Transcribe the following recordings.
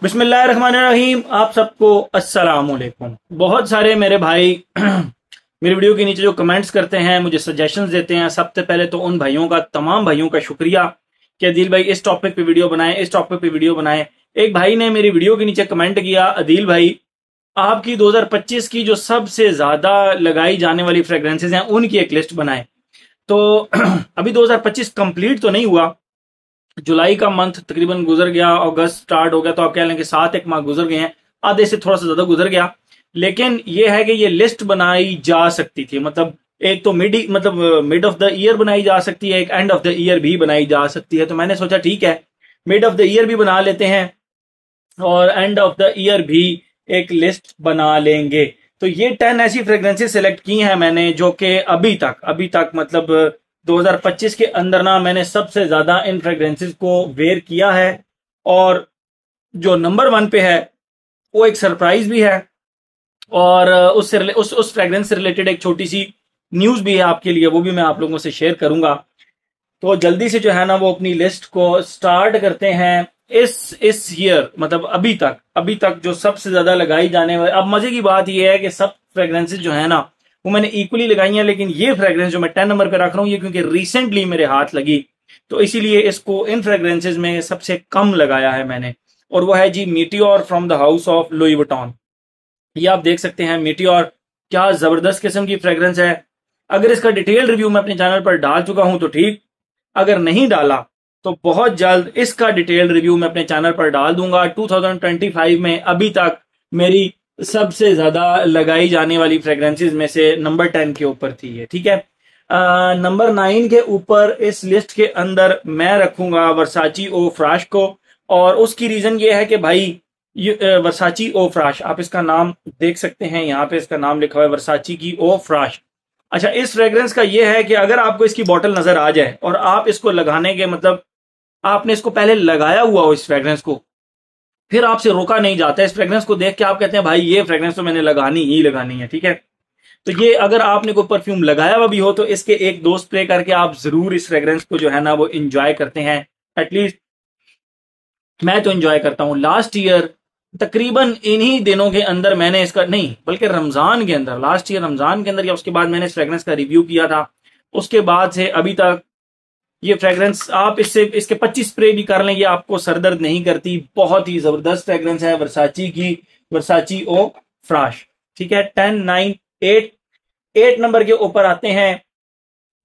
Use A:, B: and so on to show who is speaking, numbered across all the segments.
A: बिस्मिल्लाहिर्रहमानिर्रहीम। आप सबको अस्सलाम वालेकुम। बहुत सारे मेरे भाई मेरे वीडियो के नीचे जो कमेंट्स करते हैं, मुझे सजेशंस देते हैं। सबसे पहले तो उन भाइयों का, तमाम भाइयों का शुक्रिया कि अदील भाई इस टॉपिक पे वीडियो बनाएं, इस टॉपिक पे वीडियो बनाएं। एक भाई ने मेरी वीडियो के नीचे कमेंट किया, अदील भाई आपकी 2025 की जो सबसे ज्यादा लगाई जाने वाली फ्रेग्रेंसेज हैं उनकी एक लिस्ट बनाएं। तो अभी 2025 कंप्लीट तो नहीं हुआ, जुलाई का मंथ तकरीबन गुजर गया, अगस्त स्टार्ट हो गया, तो आप कह लें कि 7 एक माह गुजर गए हैं, आधे से थोड़ा सा ज्यादा गुजर गया। लेकिन यह है कि ये लिस्ट बनाई जा सकती थी, मतलब एक तो मिड ऑफ द ईयर बनाई जा सकती है, एक एंड ऑफ द ईयर भी बनाई जा सकती है। तो मैंने सोचा ठीक है, मिड ऑफ द ईयर भी बना लेते हैं और एंड ऑफ द ईयर भी एक लिस्ट बना लेंगे। तो ये 10 ऐसी फ्रेग्रेंसेस सेलेक्ट की हैं मैंने, जो कि अभी तक मतलब 2025 के अंदर ना मैंने सबसे ज्यादा इन फ्रेग्रेंसेस को वेयर किया है। और जो नंबर 1 पे है वो एक सरप्राइज भी है, और उस फ्रेग्रेंस से रिलेटेड एक छोटी सी न्यूज भी है आपके लिए, वो भी मैं आप लोगों से शेयर करूंगा। तो जल्दी से जो है ना वो अपनी लिस्ट को स्टार्ट करते हैं। इस ईयर मतलब अभी तक जो सबसे ज्यादा लगाई जाने वाली, अब मजे की बात यह है कि सब फ्रेग्रेंसेस जो है ना वो मैंने इक्वली लगाई हैं, लेकिन ये फ्रेग्रेंस जो मैं 10 नंबर पे रख रहा हूं, ये क्योंकि रिसेंटली मेरे हाथ लगी, तो इसीलिए इसको इन फ्रेग्रेंसेस में सबसे कम लगाया है मैंने। और वो है जी Meteor from the house of Louis Vuitton. ये आप देख सकते हैं मीटियोर, क्या जबरदस्त किस्म की फ्रेग्रेंस है। अगर इसका डिटेल रिव्यू मैं अपने चैनल पर डाल चुका हूं तो ठीक, अगर नहीं डाला तो बहुत जल्द इसका डिटेल रिव्यू मैं अपने चैनल पर डाल दूंगा। 2025 में अभी तक मेरी सबसे ज्यादा लगाई जाने वाली फ्रेग्रेंसेस में से नंबर 10 के ऊपर थी ये, ठीक है। नंबर 9 के ऊपर इस लिस्ट के अंदर मैं रखूंगा वर्साची ओ फ्राश को। और उसकी रीजन ये है कि भाई वर्साची ओ फ्राश, आप इसका नाम देख सकते हैं, यहाँ पे इसका नाम लिखा हुआ है वर्साची की ओ फ्राश। अच्छा, इस फ्रेग्रेंस का ये है कि अगर आपको इसकी बॉटल नजर आ जाए और आप इसको लगाने के मतलब आपने इसको पहले लगाया हुआ हो इस फ्रेग्रेंस को, फिर आपसे रोका नहीं जाता। इस फ्रेग्रेंस को देख के आप कहते हैं भाई ये फ्रेग्रेंस तो मैंने लगानी ही लगानी है, ठीक है। तो ये अगर आपने कोई परफ्यूम लगाया हुआ भी हो तो इसके एक दो स्प्रे करके आप जरूर इस फ्रेग्रेंस को जो है ना वो इंजॉय करते हैं। एटलीस्ट मैं तो इंजॉय करता हूं। लास्ट ईयर तकरीबन इन्हीं दिनों के अंदर मैंने इसका, नहीं बल्कि रमजान के अंदर, लास्ट ईयर रमजान के अंदर या उसके बाद मैंने इस फ्रेग्रेंस का रिव्यू किया था। उसके बाद से अभी तक ये फ्रेग्रेंस, आप इसके 25 स्प्रे भी कर लें, ये आपको सरदर्द नहीं करती। बहुत ही जबरदस्त फ्रेग्रेंस है वर्साची की, वर्साची ओ फ्राश, ठीक है। 10, 9, 8 नंबर के ऊपर आते हैं।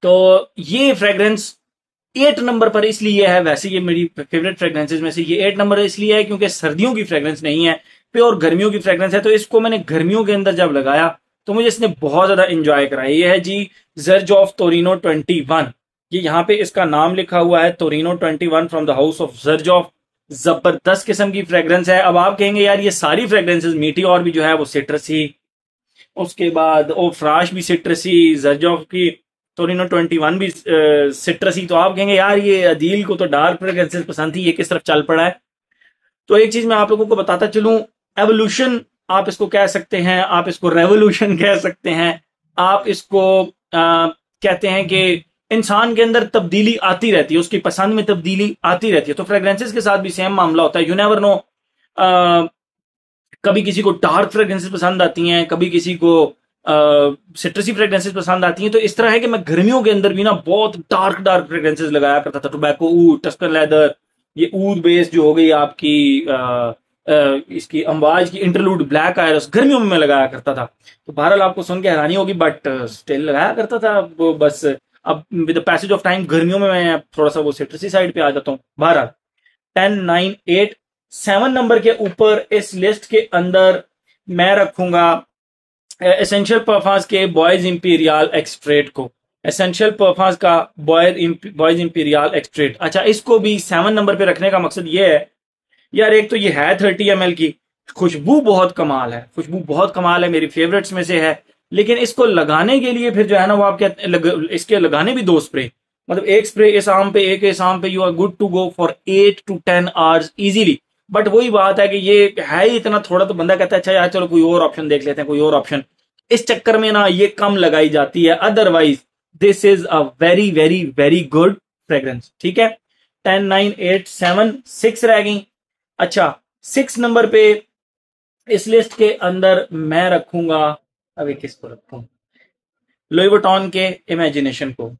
A: तो ये फ्रेग्रेंस 8 नंबर पर इसलिए है, वैसे ये मेरी फेवरेट फ्रेग्रेंसेज में से ये 8 नंबर इसलिए है क्योंकि सर्दियों की फ्रेग्रेंस नहीं है, प्योर गर्मियों की फ्रेग्रेंस है। तो इसको मैंने गर्मियों के अंदर जब लगाया तो मुझे इसने बहुत ज्यादा इंजॉय कराया। ये है जी जर्ज ऑफ तोरिनो 21। ये यहाँ पे इसका नाम लिखा हुआ है Torino 21 from the house of जर्ज ऑफ। जबरदस्त किस्म की फ्रेग्रेंस है। अब आप कहेंगे यार ये सारी फ्रेग्रेंसेज मीठी और भी जो है वो सिट्रसी, उसके बाद ओ फ्राश भी सिट्रसी, जर्ज ऑफ की तोरिनो 21 भी सिट्रसी। तो आप कहेंगे यार ये अदील को तो डार्क फ्रेग्रेंसेस पसंद थी, ये किस तरफ चल पड़ा है। तो एक चीज मैं आप लोगों को बताता चलूं, एवोल्यूशन आप इसको कह सकते हैं, आप इसको रेवोल्यूशन कह सकते हैं, आप इसको कहते हैं कि इंसान के अंदर तब्दीली आती रहती है, उसकी पसंद में तब्दीली आती रहती है। तो फ्रेग्रेंसेस के साथ भी सेम मामला होता है। यू नेवर नो, कभी किसी को डार्क फ्रेग्रेंसेस पसंद आती हैं, कभी किसी को सिट्रसी फ्रेग्रेंसेस पसंद आती हैं। तो इस तरह है कि मैं गर्मियों के अंदर भी ना बहुत डार्क फ्रेग्रेंसेस लगाया करता था। टोबैको ऊद, टस्कन लेदर, ये ऊद बेस जो हो गई आपकी, इसकी अम्बाज की इंटरलूड ब्लैक आयरस, गर्मियों में मैं लगाया करता था। तो बहरहाल आपको सुन के हैरानी होगी, बट स्टिल लगाया करता था वो। बस अब with the passage of time गर्मियों में मैं थोड़ा सा वो सिट्रसी साइड पे आ जाता हूँ। बहरहाल 10, 9, 8, 7 नंबर के ऊपर इस लिस्ट के अंदर मैं रखूंगा एसेंशियल परफ्यूम्स के बॉयज इंपीरियल एक्सट्रेट को। एसेंशियल परफ्यूम्स का बॉयज इंपीरियल एक्सट्रेट। अच्छा, इसको भी 7 नंबर पे रखने का मकसद ये है यार, एक तो ये है 30 ml की, खुशबू बहुत कमाल है, खुशबू बहुत कमाल है, मेरी फेवरेट्स में से है। लेकिन इसको लगाने के लिए फिर जो है ना वो आप इसके लगाने भी 2 स्प्रे, मतलब एक स्प्रे इस आर्म पे, एक इस आर्म पे, you are good to go for 8 to 10 hours easily. But वही बात है कि ये है ही इतना थोड़ा, तो बंदा कहता है अच्छा यार चलो कोई और ऑप्शन देख लेते हैं, कोई और ऑप्शन। इस चक्कर में ना ये कम लगाई जाती है। Otherwise this is a very very very good fragrance, ठीक है। 10, 9, 8, 7, 6 रह गई। अच्छा, 6 नंबर पे इस लिस्ट के अंदर मैं रखूंगा, अभी किसको रखूं, लुई वुइटन के इमेजिनेशन को।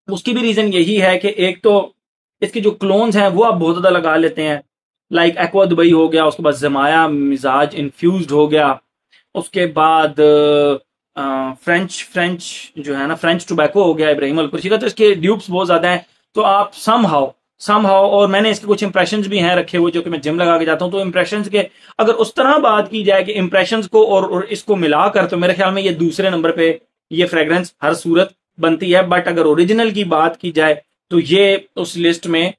A: उसकी भी रीजन यही है कि एक तो इसके जो क्लोन्स हैं वो आप बहुत ज्यादा लगा लेते हैं, लाइक एक्वा दुबई हो गया, उसके बाद जमाया मिजाज इन्फ्यूज्ड हो गया, उसके बाद फ्रेंच फ्रेंच जो है ना फ्रेंच टोबैको हो गया इब्राहिम अलकुरशी का। तो इसके ड्यूप्स बहुत ज्यादा हैं। तो आप समहाउ और मैंने इसके कुछ इंप्रेशंस भी हैं रखे हुए जो कि मैं जिम लगा के जाता हूं। तो इंप्रेशंस के अगर उस तरह बात की जाए कि इंप्रेशंस को और इसको मिलाकर, तो मेरे ख्याल में ये दूसरे नंबर पे ये फ्रेग्रेंस हर सूरत बनती है। बट अगर ओरिजिनल की बात की जाए तो ये उस लिस्ट में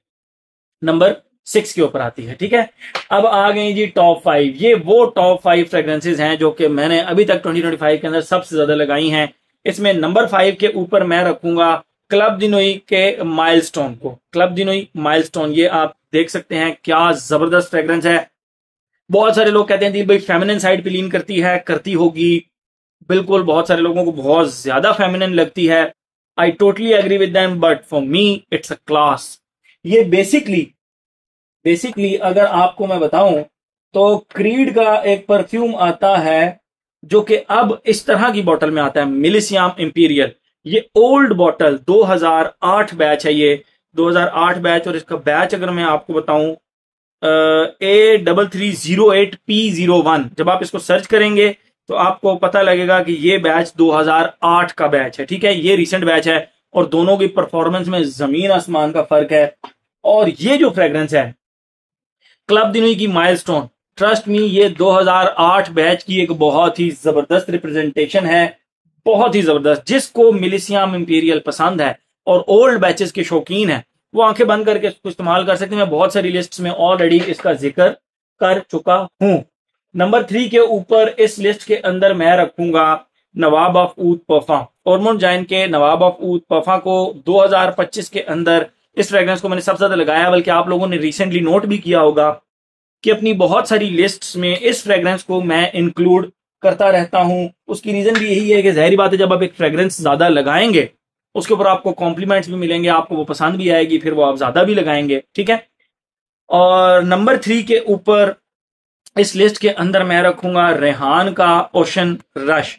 A: नंबर 6 के ऊपर आती है। ठीक है, अब आ गई जी टॉप 5। ये वो टॉप 5 फ्रेग्रेंसेज हैं जो कि मैंने अभी तक 2025 के अंदर सबसे ज्यादा लगाई हैं। इसमें नंबर 5 के ऊपर मैं रखूंगा क्लब दी नुई के माइलस्टोन को। क्लब दी नुई माइलस्टोन, ये आप देख सकते हैं क्या जबरदस्त फ्रेग्रेंस है। बहुत सारे लोग कहते हैं दी भाई फेमिनिन साइड पे लीन करती है, करती होगी, बिल्कुल बहुत सारे लोगों को बहुत ज्यादा फेमिनिन लगती है। I totally agree with them, but for me it's a class. ये बेसिकली अगर आपको मैं बताऊं तो क्रीड का एक परफ्यूम आता है जो कि अब इस तरह की बोतल में आता है, मिलिसियम इंपीरियल। ये ओल्ड बोतल 2008 बैच है, ये 2008 बैच। और इसका बैच अगर मैं आपको बताऊं A3308P01, जब आप इसको सर्च करेंगे तो आपको पता लगेगा कि ये बैच 2008 का बैच है। ठीक है, ये रिसेंट बैच है और दोनों की परफॉर्मेंस में जमीन आसमान का फर्क है। और ये जो फ्रेग्रेंस है क्लब दी नुई की माइलस्टोन, ट्रस्ट मी, ये 2008 बैच की एक बहुत ही जबरदस्त रिप्रेजेंटेशन है, बहुत ही जबरदस्त। जिसको मिलिसियम इंपीरियल पसंद है और ओल्ड बैचेस के शौकीन है वो आंखें बंद करके इसको इस्तेमाल कर सकते हैं। मैं बहुत सारी लिस्ट में ऑलरेडी इसका जिक्र कर चुका हूं। नंबर 3 के ऊपर इस लिस्ट के अंदर मैं रखूंगा नवाब ऑफ ऊद पफा, ऑर्मोंड जाइन के नवाब ऑफ ऊद पफा को। 2025 के अंदर इस फ्रेग्रेंस को मैंने सबसे ज्यादा लगाया, बल्कि आप लोगों ने रिसेंटली नोट भी किया होगा कि अपनी बहुत सारी लिस्ट्स में इस फ्रेग्रेंस को मैं इंक्लूड करता रहता हूं। उसकी रीजन भी यही है कि जाहिर बात है जब आप एक फ्रेग्रेंस ज्यादा लगाएंगे उसके ऊपर आपको कॉम्प्लीमेंट्स भी मिलेंगे, आपको वो पसंद भी आएगी, फिर वो आप ज्यादा भी लगाएंगे। ठीक है, और नंबर 3 के ऊपर इस लिस्ट के अंदर मैं रखूंगा रेहान का ओशन रश।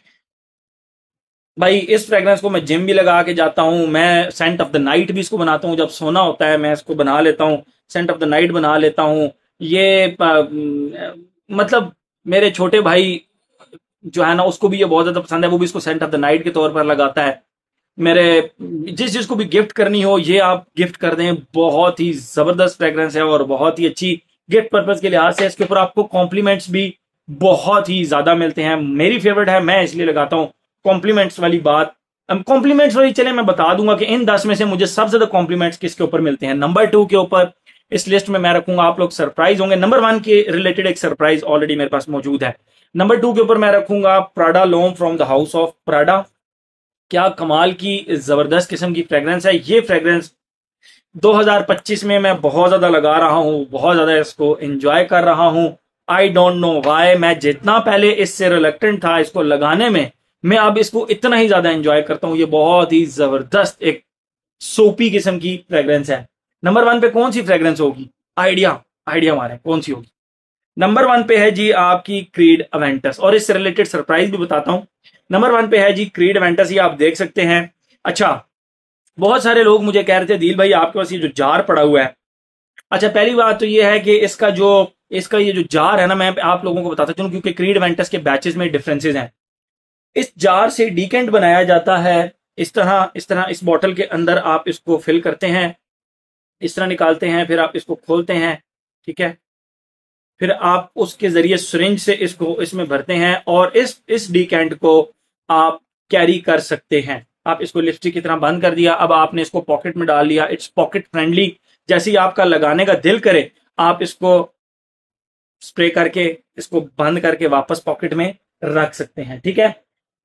A: भाई इस फ्रेग्रेंस को मैं जिम भी लगा के जाता हूं, मैं सेंट ऑफ द नाइट भी इसको बनाता हूं, जब सोना होता है मैं इसको बना लेता हूं, सेंट ऑफ द नाइट बना लेता हूं। ये मतलब मेरे छोटे भाई जो है ना उसको भी ये बहुत ज्यादा पसंद है, वो भी इसको सेंट ऑफ द नाइट के तौर पर लगाता है। मेरे जिसको भी गिफ्ट करनी हो ये आप गिफ्ट कर दें, बहुत ही जबरदस्त फ्रेग्रेंस है और बहुत ही अच्छी गिफ्ट पर्पज के लिहाज से। इसके ऊपर आपको कॉम्प्लीमेंट्स भी बहुत ही ज्यादा मिलते हैं। मेरी फेवरेट है, मैं इसलिए लगाता हूं। कॉम्प्लीमेंट्स वाली बात, कॉम्प्लीमेंट्स वाली चले मैं बता दूंगा कि इन 10 में से मुझे सबसे ज्यादा कॉम्प्लीमेंट्स किसके ऊपर मिलते हैं। नंबर 2 के ऊपर इस लिस्ट में मैं रखूंगा, आप लोग सरप्राइज होंगे, नंबर 1 के रिलेटेड एक सरप्राइज ऑलरेडी मेरे पास मौजूद है। नंबर 2 के ऊपर मैं रखूंगा Prada L'Homme from the house of Prada. क्या कमाल की जबरदस्त किस्म की फ्रेग्रेंस है ये फ्रेग्रेंस। 2025 में मैं बहुत ज्यादा लगा रहा हूं, बहुत ज्यादा इसको एंजॉय कर रहा हूं। आई डोंट नो वाई, मैं जितना पहले इससे रिलेक्टेंट था इसको लगाने में, मैं अब इसको इतना ही ज्यादा एंजॉय करता हूं। ये बहुत ही जबरदस्त एक सोपी किस्म की फ्रेग्रेंस है। नंबर 1 पे कौन सी फ्रेग्रेंस होगी, आइडिया मारे कौन सी होगी। नंबर 1 पे है जी आपकी क्रीड अवेंटस, और इससे रिलेटेड सरप्राइज भी बताता हूं। नंबर 1 पे है जी क्रीड अवेंटस, ये आप देख सकते हैं। अच्छा, बहुत सारे लोग मुझे कह रहे थे दिल भाई आपके पास ये जो जार पड़ा हुआ है। अच्छा, पहली बात तो ये है कि इसका ये जो जार है ना, मैं आप लोगों को बताता चलूं क्योंकि क्रीड अवेंटस के बैचेस में डिफरेंसेस हैं। इस जार से डीकेंट बनाया जाता है, इस तरह इस बॉटल के अंदर आप इसको फिल करते हैं, इस तरह निकालते हैं, फिर आप इसको खोलते हैं। ठीक है, फिर आप उसके जरिए सिरिंज से इसको इसमें भरते हैं और इस डीकेंट को आप कैरी कर सकते हैं। आप इसको लिपस्टिक की तरह बंद कर दिया, अब आपने इसको पॉकेट में डाल लिया। इट्स पॉकेट फ्रेंडली, जैसे ही आपका लगाने का दिल करे आप इसको स्प्रे करके इसको बंद करके वापस पॉकेट में रख सकते हैं। ठीक है,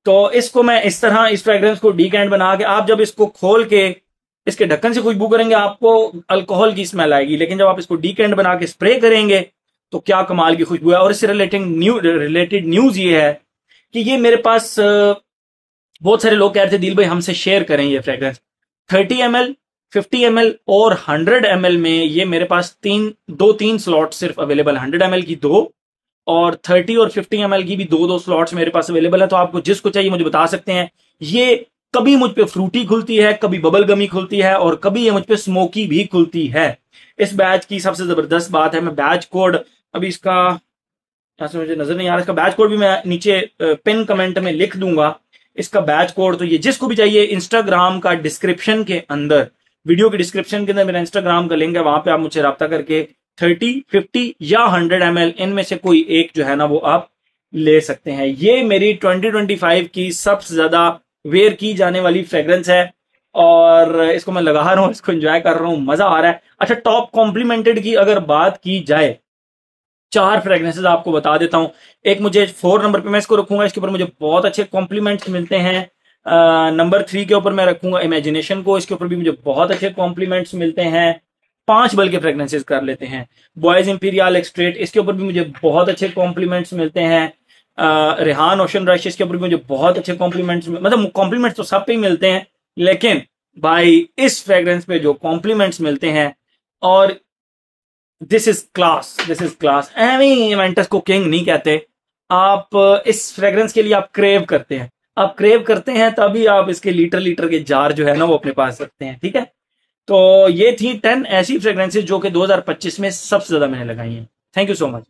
A: तो इसको मैं इस तरह इस फ्रेग्रेंस को डीकेंट बना के, आप जब इसको खोल के इसके ढक्कन से खुशबू करेंगे आपको अल्कोहल की स्मेल आएगी, लेकिन जब आप इसको डीकेंट बना के स्प्रे करेंगे तो क्या कमाल की खुशबू है। और इससे रिलेटेड न्यूज ये है कि ये मेरे पास बहुत सारे लोग कह रहे थे दिल भाई हमसे शेयर करें ये फ्रेग्रेंस। 30 ml 50 ml और 100 ml में ये मेरे पास तीन स्लॉट सिर्फ अवेलेबल, 100 ml की दो और 30 और 50 ml की भी दो स्लॉट्स मेरे पास अवेलेबल है। तो आपको जिसको चाहिए मुझे बता सकते हैं। ये कभी मुझ पे फ्रूटी खुलती है, कभी बबल गमी खुलती है और कभी ये मुझ पे स्मोकी भी खुलती है। इस बैच की सबसे जबरदस्त बात है, मैं बैच कोड अभी इसका यहां से मुझे नजर नहीं आ रहा, इसका बैच कोड भी मैं नीचे पिन कमेंट में लिख दूंगा इसका बैच कोड। तो ये जिसको भी चाहिए, इंस्टाग्राम का डिस्क्रिप्शन के अंदर, वीडियो के डिस्क्रिप्शन के अंदर मेरा इंस्टाग्राम का लिंक है, वहां पे आप मुझसे रब्ता करके 30, 50 या 100 ml इनमें से कोई एक जो है ना वो आप ले सकते हैं। ये मेरी 2025 की सबसे ज्यादा वेयर की जाने वाली फ्रेग्रेंस है और इसको मैं लगा रहा हूं, इसको एंजॉय कर रहा हूं, मजा आ रहा है। अच्छा, टॉप कॉम्प्लीमेंटेड की अगर बात की जाए, 4 फ्रेग्रेंसेस आपको बता देता हूं। एक मुझे 4 नंबर पे मैं इसको रखूंगा, इसके ऊपर मुझे बहुत अच्छे कॉम्प्लीमेंट्स मिलते हैं। नंबर 3 के ऊपर मैं रखूंगा इमेजिनेशन को, इसके ऊपर भी मुझे बहुत अच्छे कॉम्प्लीमेंट्स मिलते हैं। 5 बल्कि फ्रेग्रेंसेस कर लेते हैं। बॉयज इंपीरियल एक्सट्रेट, इसके ऊपर भी मुझे बहुत अच्छे कॉम्प्लीमेंट्स मिलते हैं। रेहान ओशन रश, इसके ऊपर भी मुझे बहुत अच्छे कॉम्प्लीमेंट्स, मतलब कॉम्प्लीमेंट्स तो सब पे ही मिलते हैं, लेकिन भाई इस फ्रेग्रेंस पे जो कॉम्प्लीमेंट्स मिलते हैं, और this is class, this is class. Events को किंग नहीं कहते, आप इस फ्रेग्रेंस के लिए आप क्रेव करते हैं, आप क्रेव करते हैं तभी आप इसके लीटर लीटर के जार जो है ना वो अपने पास रखते हैं। ठीक है, तो ये थी 10 ऐसी फ्रेग्रेंसेस जो कि 2025 में सबसे ज्यादा मैंने लगाई हैं। Thank you so much.